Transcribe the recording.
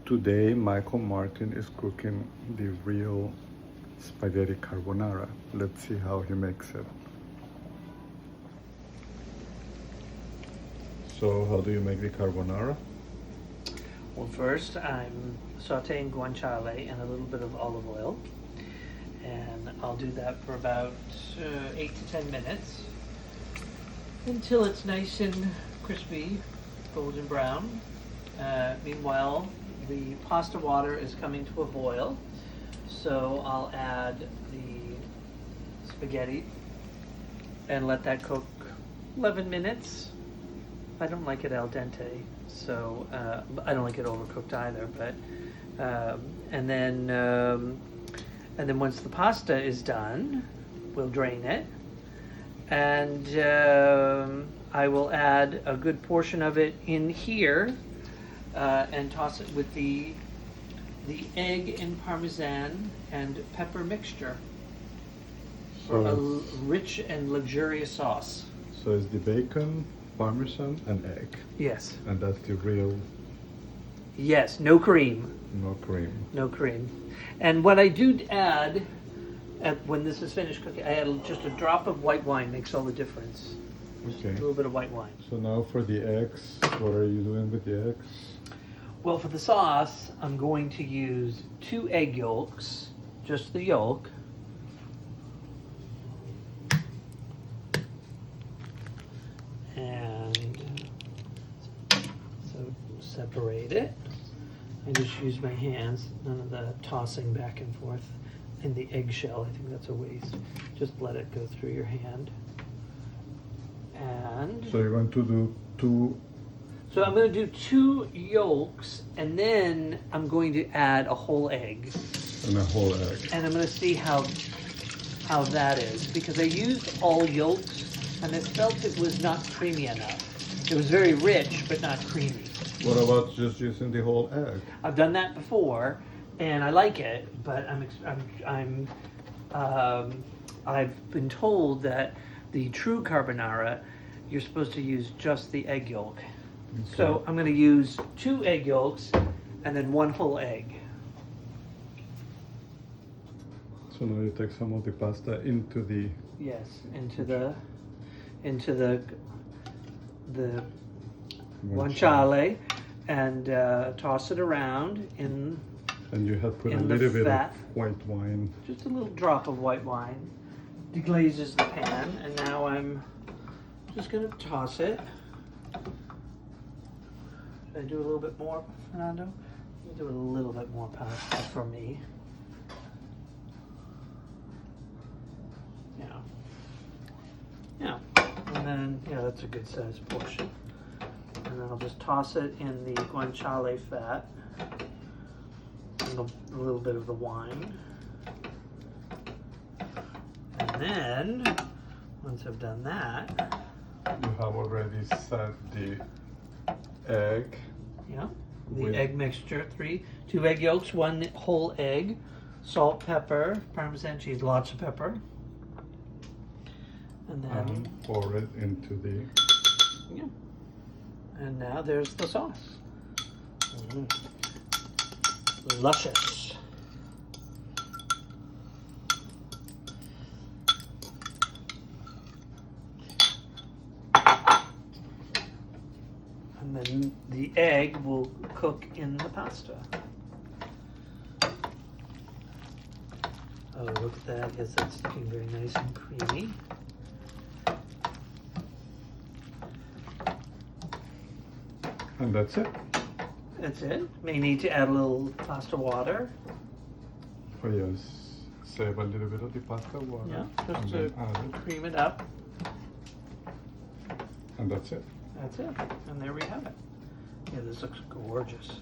Today, Michael Martin is cooking the real spaghetti carbonara. Let's see how he makes it. So, how do you make the carbonara? Well, first I'm sauteing guanciale in a little bit of olive oil, and I'll do that for about 8 to 10 minutes until it's nice and crispy, golden brown. Meanwhile, the pasta water is coming to a boil, so I'll add the spaghetti and let that cook 11 minutes. I don't like it al dente, so I don't like it overcooked either. But and then once the pasta is done, we'll drain it, and I will add a good portion of it in here and toss it with the egg and parmesan and pepper mixture for a rich and luxurious sauce. So it's the bacon, parmesan, and egg. Yes. And that's the real. Yes, no cream. No cream. No cream. And what I do add, when this is finished cooking, I add just a drop of white wine, makes all the difference. Just a little bit of white wine. So now for the eggs, what are you doing with the eggs? Well, for the sauce, I'm going to use 2 egg yolks, just the yolk. And so separate it. I just use my hands, none of the tossing back and forth in the eggshell. I think that's a waste. Just let it go through your hand. And so you're going to do 2. So I'm going to do 2 yolks, and then I'm going to add a whole egg. And a whole egg. And I'm going to see how that is, because I used all yolks, and I felt it was not creamy enough. It was very rich, but not creamy. What about just using the whole egg? I've done that before, and I like it, but I've been told that the true carbonara, you're supposed to use just the egg yolk. Okay. So I'm going to use 2 egg yolks and then 1 whole egg. So now you take some of the pasta into the. Yes, into the guanciale, and toss it around in. And you have put a in little the bit fat. of white wine. Just a little drop of white wine. Deglazes the pan, and now I'm just going to toss it. Should I do a little bit more, Fernando? Let me do a little bit more pasta for me. Yeah. Yeah. And then, yeah, that's a good sized portion. And then I'll just toss it in the guanciale fat. And a little bit of the wine. And then, once I've done that, You have already set the egg. yeah, the egg mixture, 2 egg yolks, 1 whole egg, salt, pepper, Parmesan cheese, lots of pepper. And then Pour it into the. yeah. And now there's the sauce. Luscious. And then the egg will cook in the pasta. Oh, look at that. Yes, that's looking very nice and creamy. And that's it. That's it. May need to add a little pasta water. Oh yes. Save a little bit of the pasta water. Yeah, just and to then add it. cream it up. And that's it. That's it. And there we have it. Yeah, this looks gorgeous.